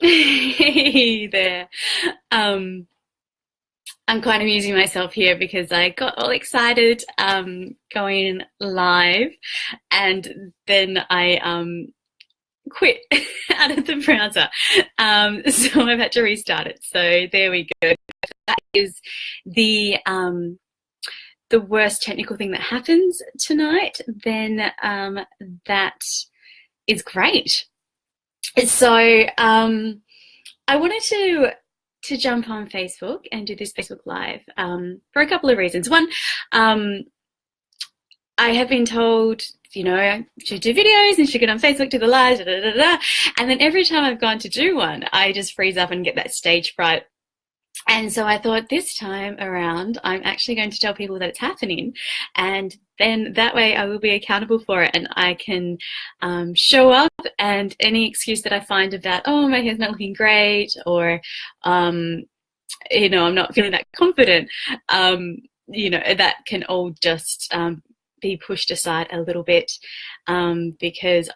Hey there. Um, I'm kind of amusing myself here because I got all excited going live and then I quit out of the browser. So I've had to restart it. So there we go. That is the um, the worst technical thing that happens tonight. Then that is great. So I wanted to jump on Facebook and do this Facebook Live for a couple of reasons. One, um, I have been told, to do videos and should get on Facebook, do the lives, da, da, da, da. And then every time I've gone to do one, I just freeze up and get that stage fright. And so I thought this time around, I'm actually going to tell people that it's happening. And then that way I will be accountable for it and I can show up, and any excuse that I find about, oh, my hair's not looking great, or, I'm not feeling that confident, that can all just be pushed aside a little bit because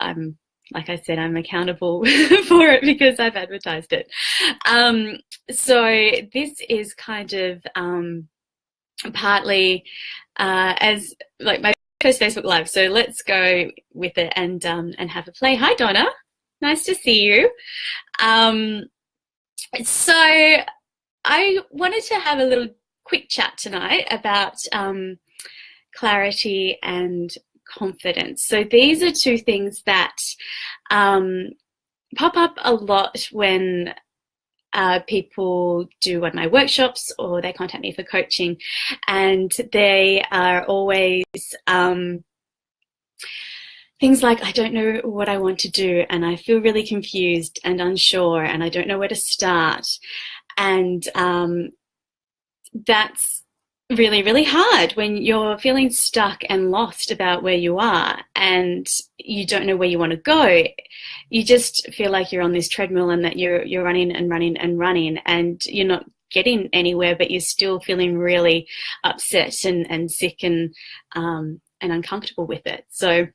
like I said, I'm accountable for it because I've advertised it. So this is kind of partly as like my first Facebook Live. So let's go with it and have a play. Hi, Donna. Nice to see you. So I wanted to have a little quick chat tonight about clarity and confidence. So these are two things that pop up a lot when people do one of my workshops or they contact me for coaching, and they are always things like, I don't know what I want to do and I feel really confused and unsure and I don't know where to start. And that's really, really hard when you're feeling stuck and lost about where you are and you don't know where you want to go. You just feel like you're on this treadmill and that you're running and running and running and you're not getting anywhere, but you're still feeling really upset and sick and uncomfortable with it. So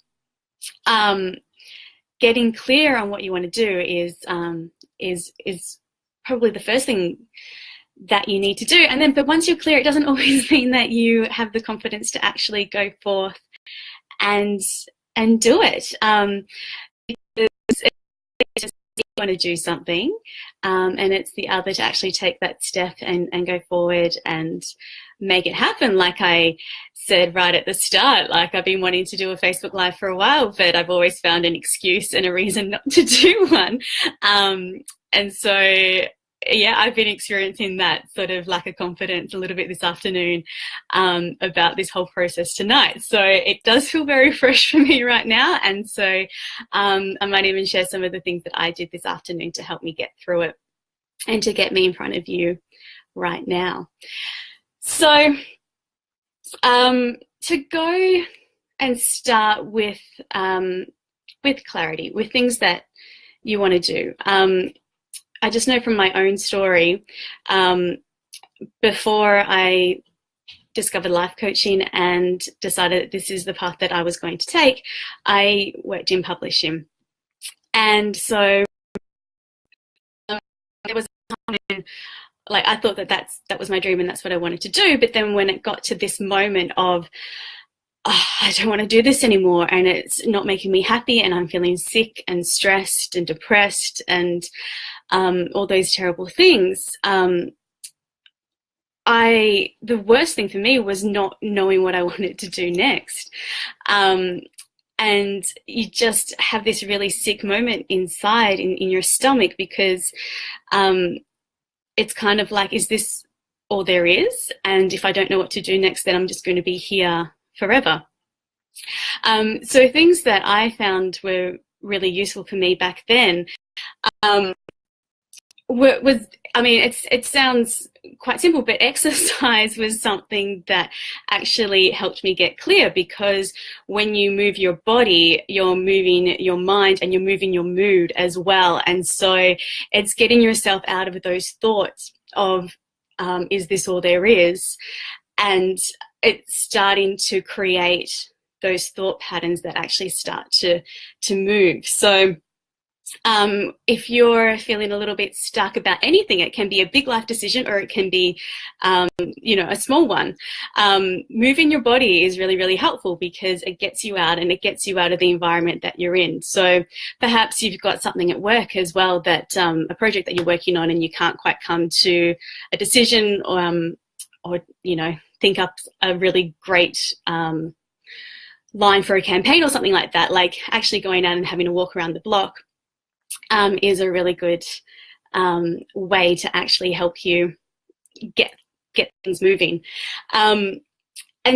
getting clear on what you want to do is probably the first thing that you need to do. And then, but once you're clear, it doesn't always mean that you have the confidence to actually go forth and do it. Because it's just you want to do something, and it's the other to actually take that step and go forward and make it happen. Like I said right at the start, like I've been wanting to do a Facebook Live for a while, but I've always found an excuse and a reason not to do one. And so yeah, I've been experiencing that sort of lack of confidence a little bit this afternoon about this whole process tonight. So it does feel very fresh for me right now. And so I might even share some of the things that I did this afternoon to help me get through it and to get me in front of you right now. So to go and start with clarity, with things that you want to do. I just know from my own story, before I discovered life coaching and decided that this is the path that I was going to take, I worked in publishing. And so there was a time like I thought that was my dream and that's what I wanted to do. But then when it got to this moment of, oh, I don't want to do this anymore and it's not making me happy and I'm feeling sick and stressed and depressed and all those terrible things, the worst thing for me was not knowing what I wanted to do next. And you just have this really sick moment inside in your stomach because it's kind of like, is this all there is? And if I don't know what to do next, then I'm just going to be here forever. So things that I found were really useful for me back then it sounds quite simple, but exercise was something that actually helped me get clear, because when you move your body, you're moving your mind and you're moving your mood as well. And so it's getting yourself out of those thoughts of, is this all there is? And it's starting to create those thought patterns that actually start to move. So If you're feeling a little bit stuck about anything, it can be a big life decision or it can be, a small one. Moving your body is really, really helpful because it gets you out and it gets you out of the environment that you're in. So perhaps you've got something at work as well that a project that you're working on and you can't quite come to a decision or think up a really great line for a campaign or something like that, like actually going out and having a walk around the block. Is a really good way to actually help you get things moving. And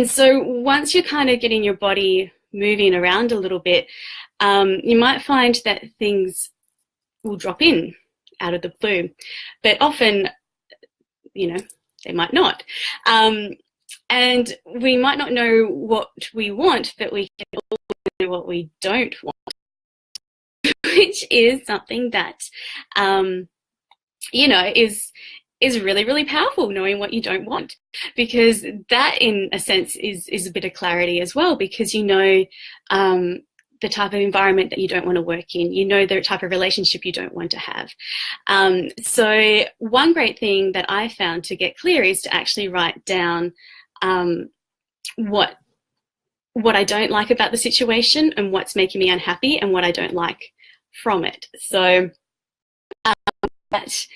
so once you're kind of getting your body moving around a little bit, you might find that things will drop in out of the blue, but often, they might not. And we might not know what we want, but we can also know what we don't want. Which is something that, is really, really powerful, knowing what you don't want, because that, in a sense, is a bit of clarity as well, because the type of environment that you don't want to work in, the type of relationship you don't want to have. So one great thing that I found to get clear is to actually write down what I don't like about the situation and what's making me unhappy and what I don't like from it. So that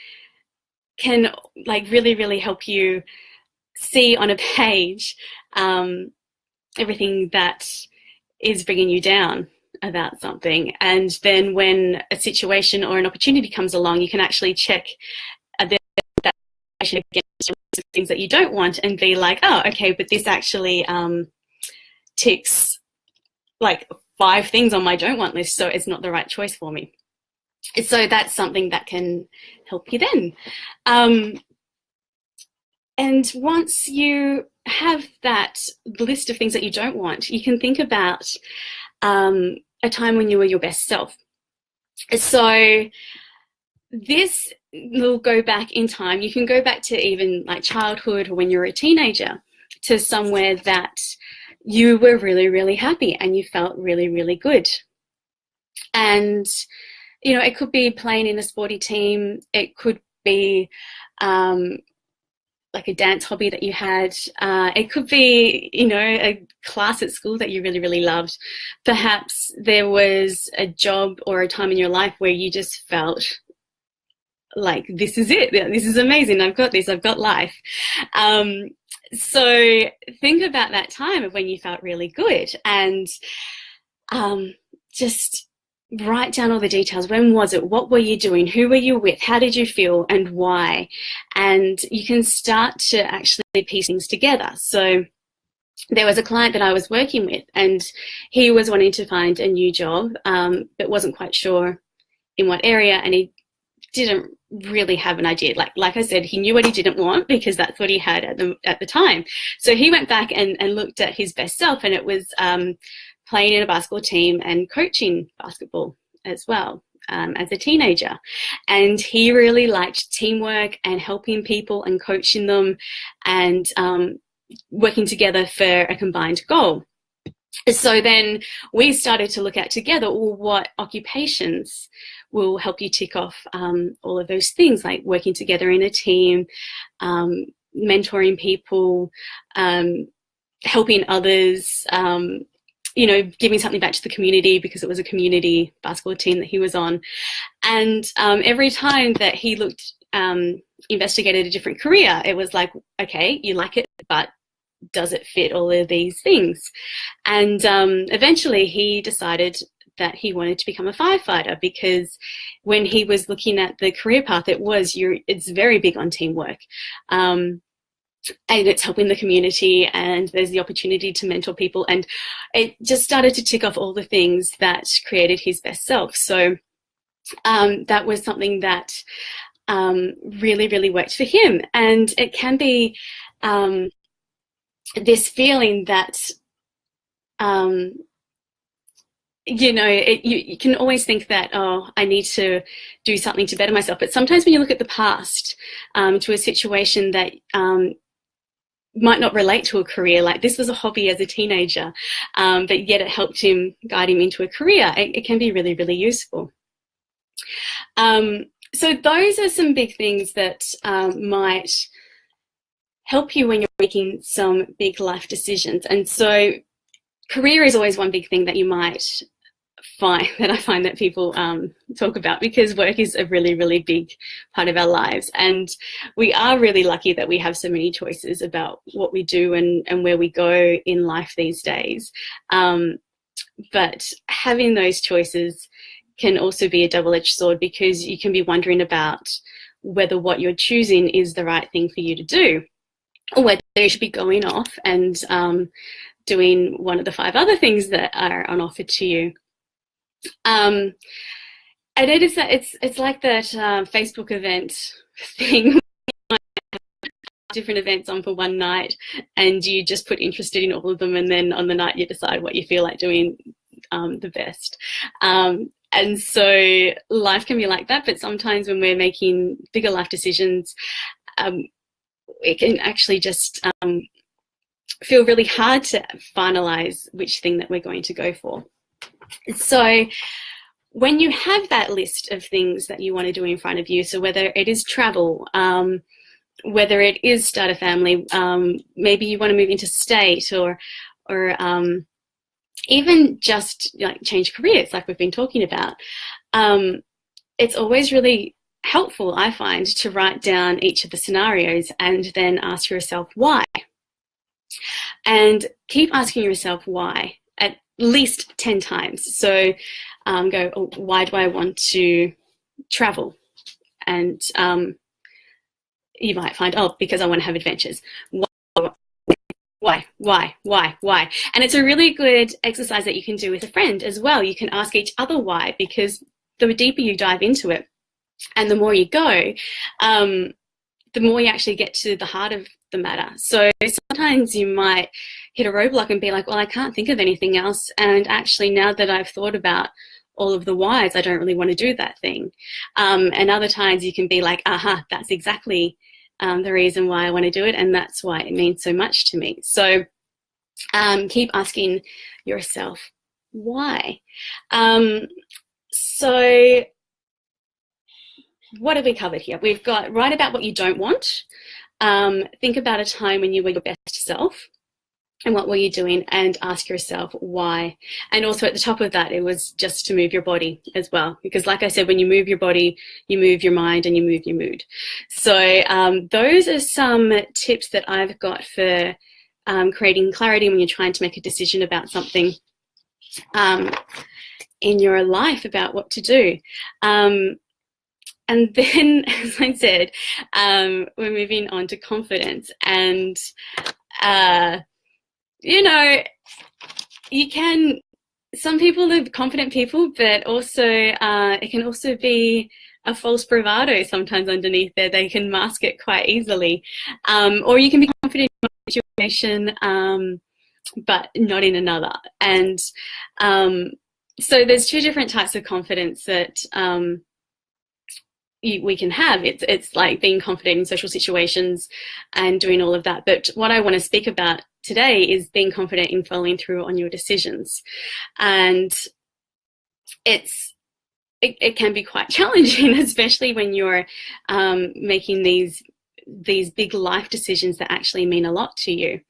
can really, really help you see on a page everything that is bringing you down about something. And then when a situation or an opportunity comes along, you can actually check that against things that you don't want and be like, oh, okay, but this actually ticks 5 things on my don't want list, so it's not the right choice for me. So that's something that can help you then. And once you have that list of things that you don't want, you can think about a time when you were your best self. So this will go back in time. You can go back to even childhood or when you were a teenager, to somewhere that you were really, really happy and you felt really, really good. And, it could be playing in a sporty team. It could be a dance hobby that you had. It could be, a class at school that you really, really loved. Perhaps there was a job or a time in your life where you just felt like, this is it. This is amazing. I've got this. I've got life. So think about that time of when you felt really good and just write down all the details. When was it? What were you doing? Who were you with? How did you feel and why? And you can start to actually piece things together. So there was a client that I was working with and he was wanting to find a new job, but wasn't quite sure in what area, and he didn't really have an idea. Like I said, he knew what he didn't want because that's what he had at the time. So he went back and looked at his best self, and it was playing in a basketball team and coaching basketball as well as a teenager. And he really liked teamwork and helping people and coaching them and working together for a combined goal. So then we started to look at together, well, what occupations will help you tick off all of those things, like working together in a team, mentoring people, helping others, giving something back to the community, because it was a community basketball team that he was on. And every time that he investigated a different career, it was like, okay, you like it, but does it fit all of these things? And eventually he decided that he wanted to become a firefighter, because when he was looking at the career path, it's very big on teamwork. And it's helping the community, and there's the opportunity to mentor people, and it just started to tick off all the things that created his best self. So that was something that really, really worked for him. And it can be this feeling that you can always think that, oh, I need to do something to better myself. But sometimes when you look at the past, to a situation that might not relate to a career, like this was a hobby as a teenager, but yet it helped him, guide him into a career, it can be really, really useful. So those are some big things that might help you when you're making some big life decisions. And so career is always one big thing that you might I find that people talk about, because work is a really, really big part of our lives. And we are really lucky that we have so many choices about what we do and where we go in life these days. But having those choices can also be a double-edged sword, because you can be wondering about whether what you're choosing is the right thing for you to do, or whether you should be going off and doing one of the 5 other things that are on offer to you. I noticed that it's like that Facebook event thing, different events on for one night, and you just put interested in all of them, and then on the night you decide what you feel like doing the best. And so life can be like that, but sometimes when we're making bigger life decisions, it can actually just feel really hard to finalize which thing that we're going to go for. So when you have that list of things that you want to do in front of you, so whether it is travel, whether it is start a family, maybe you want to move interstate, or even just like change careers, like we've been talking about, it's always really helpful, I find, to write down each of the scenarios and then ask yourself why. And keep asking yourself why at least 10 times. So go, oh, why do I want to travel? And you might find, oh, because I want to have adventures. Why? And it's a really good exercise that you can do with a friend as well. You can ask each other why, because the deeper you dive into it and the more you go, the more you actually get to the heart of the matter. So sometimes you might hit a roadblock and be like, well, I can't think of anything else. And actually, now that I've thought about all of the whys, I don't really want to do that thing. And other times you can be like, aha, that's exactly the reason why I want to do it. And that's why it means so much to me. So keep asking yourself why. So what have we covered here? We've got write about what you don't want. Think about a time when you were your best self and what were you doing, and ask yourself why. And also at the top of that, it was just to move your body as well. Because like I said, when you move your body, you move your mind and you move your mood. So those are some tips that I've got for creating clarity when you're trying to make a decision about something in your life about what to do. And then, as I said, we're moving on to confidence. And, some people are confident people, but also it can also be a false bravado sometimes underneath there. They can mask it quite easily. Or you can be confident in one situation, but not in another. And so there's 2 different types of confidence that we can have. It's like being confident in social situations and doing all of that. But what I want to speak about today is being confident in following through on your decisions. And it can be quite challenging, especially when you're making these big life decisions that actually mean a lot to you.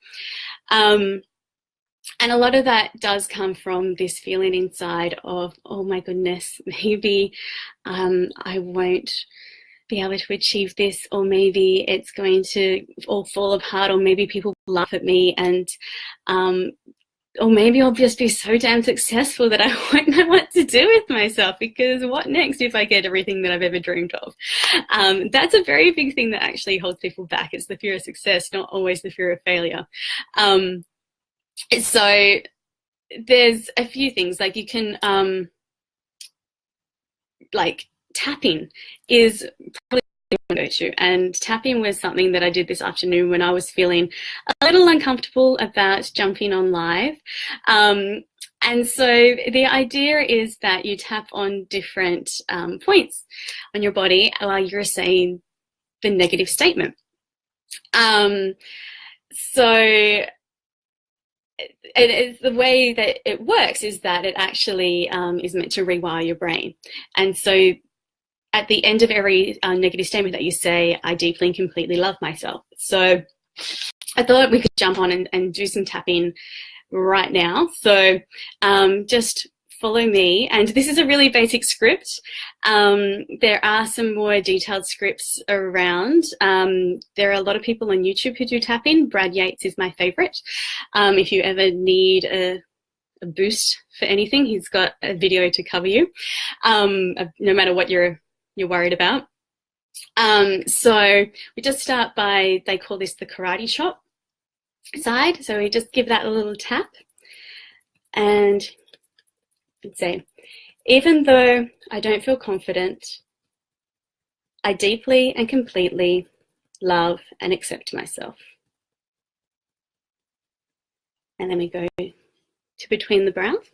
And a lot of that does come from this feeling inside of, oh my goodness, maybe I won't be able to achieve this, or maybe it's going to all fall apart, or maybe people will laugh at me, and or maybe I'll just be so damn successful that I won't know what to do with myself, because what next if I get everything that I've ever dreamed of? That's a very big thing that actually holds people back. It's the fear of success, not always the fear of failure. So there's a few things, like you can, like tapping is probably one go-to, and tapping was something that I did this afternoon when I was feeling a little uncomfortable about jumping on live. And so the idea is that you tap on different points on your body while you're saying the negative statement. So the way that it works is that it actually is meant to rewire your brain. And so at the end of every negative statement that you say, I deeply and completely love myself. So I thought we could jump on and do some tapping right now. So just follow me. And this is a really basic script. There are some more detailed scripts around. There are a lot of people on YouTube who do tapping. Brad Yates is my favorite. If you ever need a boost for anything, he's got a video to cover you, no matter what you're worried about. So we just start by, they call this the karate chop side. So we just give that a little tap and say, even though I don't feel confident, I deeply and completely love and accept myself. And then we go to between the brows.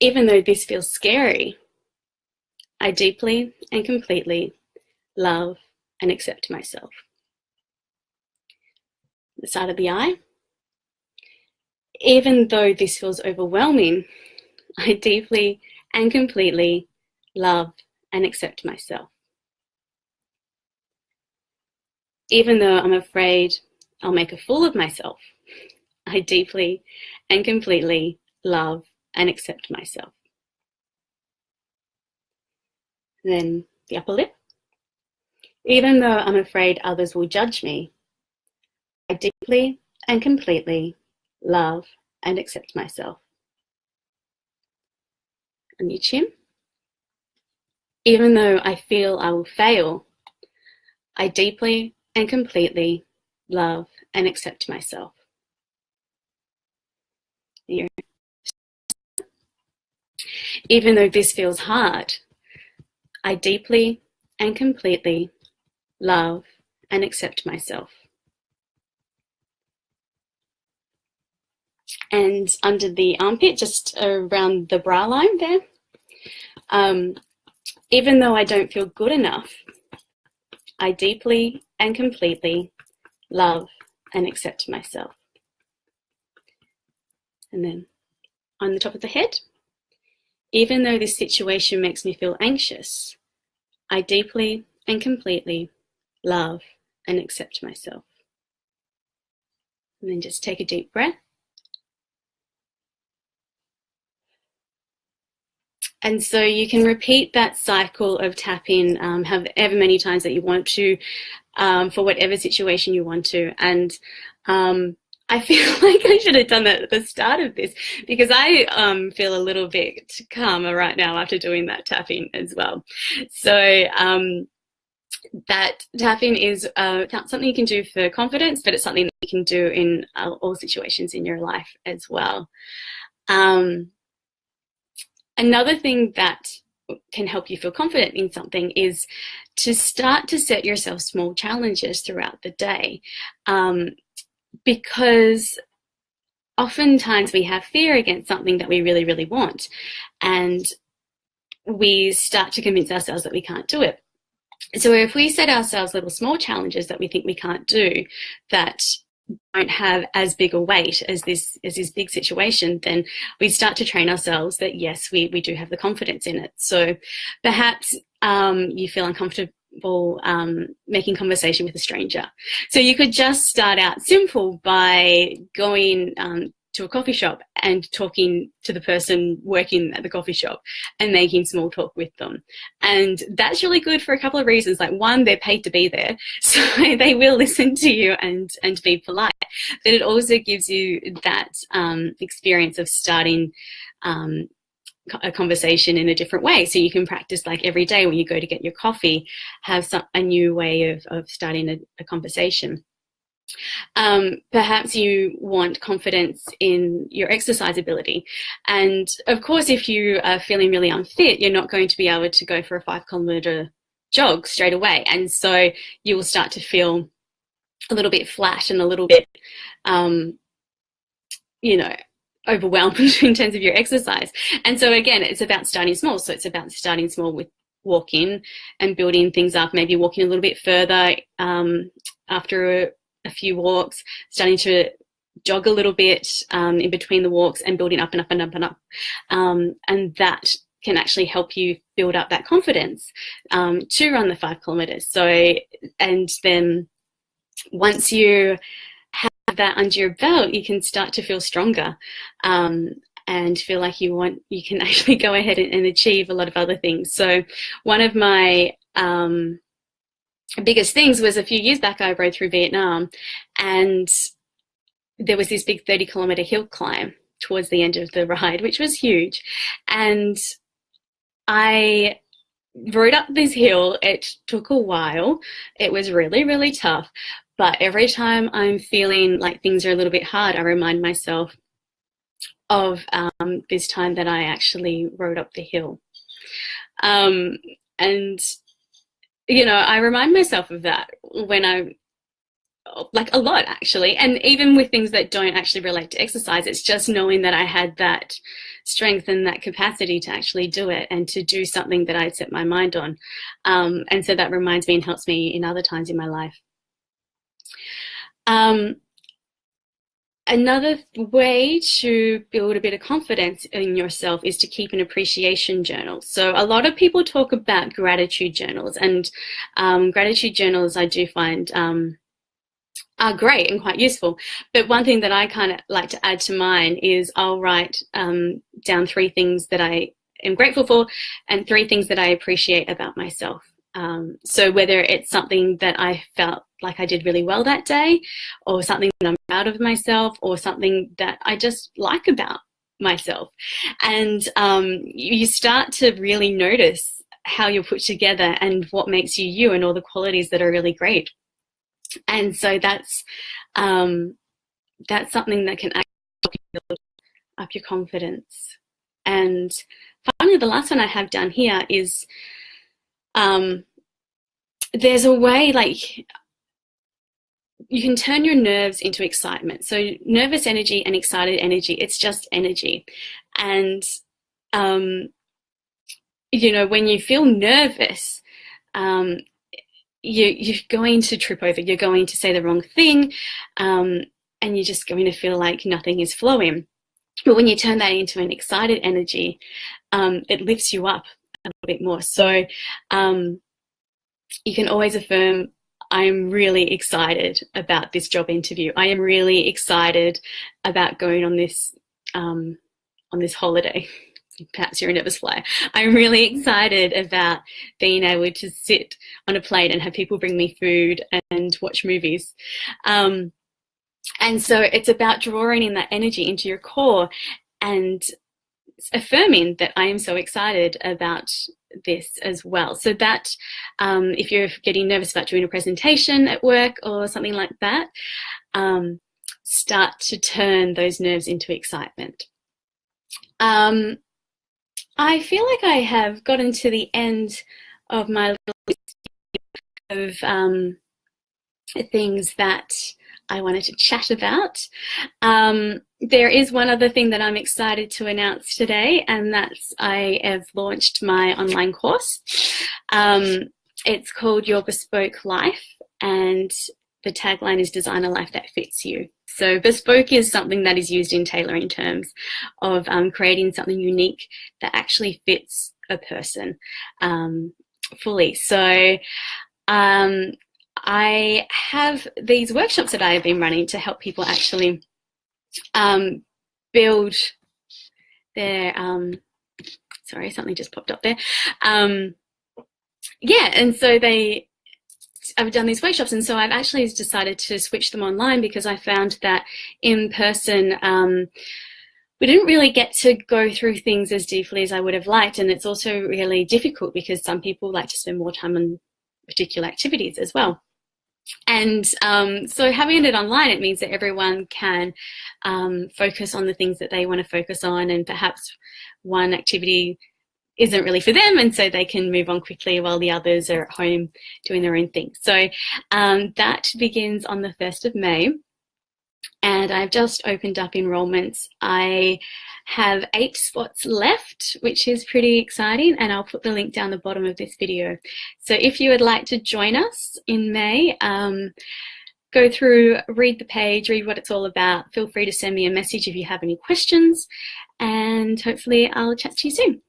Even though this feels scary, I deeply and completely love and accept myself. The side of the eye. Even though this feels overwhelming, I deeply and completely love and accept myself. Even though I'm afraid I'll make a fool of myself, I deeply and completely love and accept myself. Then the upper lip. Even though I'm afraid others will judge me, I deeply and completely love and accept myself. And your chin. Even though I feel I will fail, I deeply and completely love and accept myself. Even though this feels hard, I deeply and completely love and accept myself. And under the armpit, just around the bra line there, even though I don't feel good enough, I deeply and completely love and accept myself. And then on the top of the head, even though this situation makes me feel anxious, I deeply and completely love and accept myself. And then just take a deep breath. And so you can repeat that cycle of tapping however many times that you want to, for whatever situation you want to. And I feel like I should have done that at the start of this, because I feel a little bit calmer right now after doing that tapping as well. So that tapping is something you can do for confidence, but it's something that you can do in all situations in your life as well. Another thing that can help you feel confident in something is to start to set yourself small challenges throughout the day, because oftentimes we have fear against something that we really, really want, and we start to convince ourselves that we can't do it. So if we set ourselves little small challenges that we think we can't do, that don't have as big a weight as this big situation, then we start to train ourselves that yes, we do have the confidence in it. So perhaps you feel uncomfortable making conversation with a stranger. So you could just start out simple by going to a coffee shop and talking to the person working at the coffee shop and making small talk with them. And that's really good for a couple of reasons. Like, one, they're paid to be there, so they will listen to you and be polite. But it also gives you that experience of starting a conversation in a different way. So you can practice, like, every day when you go to get your coffee, have a new way of starting a conversation. Perhaps you want confidence in your exercise ability. And of course, if you are feeling really unfit, you're not going to be able to go for a 5-kilometer jog straight away. And so you will start to feel a little bit flat and a little bit, overwhelmed in terms of your exercise. And so again, it's about starting small. So it's about starting small with walking and building things up, maybe walking a little bit further after a few walks, starting to jog a little bit in between the walks, and building up and up and up and up. And that can actually help you build up that confidence to run the 5 kilometers. So, and then once you have that under your belt, you can start to feel stronger and feel like you can actually go ahead and achieve a lot of other things. So one of my biggest things was a few years back, I rode through Vietnam, and there was this big 30-kilometer hill climb towards the end of the ride, which was huge. And I rode up this hill. It took a while. It was really, really tough. But every time I'm feeling like things are a little bit hard, I remind myself of this time that I actually rode up the hill. And, you know, I remind myself of that when I, like, a lot actually. And even with things that don't actually relate to exercise, it's just knowing that I had that strength and that capacity to actually do it and to do something that I'd set my mind on. And so that reminds me and helps me in other times in my life. Another way to build a bit of confidence in yourself is to keep an appreciation journal. So a lot of people talk about gratitude journals, and gratitude journals I do find are great and quite useful. But one thing that I kind of like to add to mine is I'll write down 3 things that I am grateful for and 3 things that I appreciate about myself. So whether it's something that I felt like I did really well that day, or something that I'm proud of myself, or something that I just like about myself. And you start to really notice how you're put together and what makes you you and all the qualities that are really great. And so that's something that can actually build up your confidence. And finally, the last one I have down here is there's a way, like, you can turn your nerves into excitement. So nervous energy and excited energy, it's just energy. And, you know, when you feel nervous, you're going to trip over, you're going to say the wrong thing, and you're just going to feel like nothing is flowing. But when you turn that into an excited energy, it lifts you up a little bit more. So you can always affirm, I'm really excited about this job interview. I am really excited about going on this holiday. Perhaps you're a nervous flyer. I'm really excited about being able to sit on a plane and have people bring me food and watch movies. And so it's about drawing in that energy into your core and affirming that I am so excited about this as well. So that if you're getting nervous about doing a presentation at work or something like that, start to turn those nerves into excitement. I feel like I have gotten to the end of my list of things that I wanted to chat about. There is one other thing that I'm excited to announce today, and that's I have launched my online course. It's called Your Bespoke Life, and the tagline is Design a Life That Fits You. So bespoke is something that is used in tailoring terms of creating something unique that actually fits a person fully. So I have these workshops that I have been running to help people actually build their, sorry, something just popped up there. Yeah, and so I've done these workshops, and so I've actually decided to switch them online because I found that in person we didn't really get to go through things as deeply as I would have liked, and it's also really difficult because some people like to spend more time on particular activities as well. And so having it online, it means that everyone can focus on the things that they want to focus on, and perhaps one activity isn't really for them, and so they can move on quickly while the others are at home doing their own thing. So that begins on the 1st of May, and I've just opened up enrollments. I have 8 spots left, which is pretty exciting, and I'll put the link down the bottom of this video. So if you would like to join us in May, go through, read the page, read what it's all about. Feel free to send me a message if you have any questions, and hopefully I'll chat to you soon.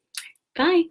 Bye.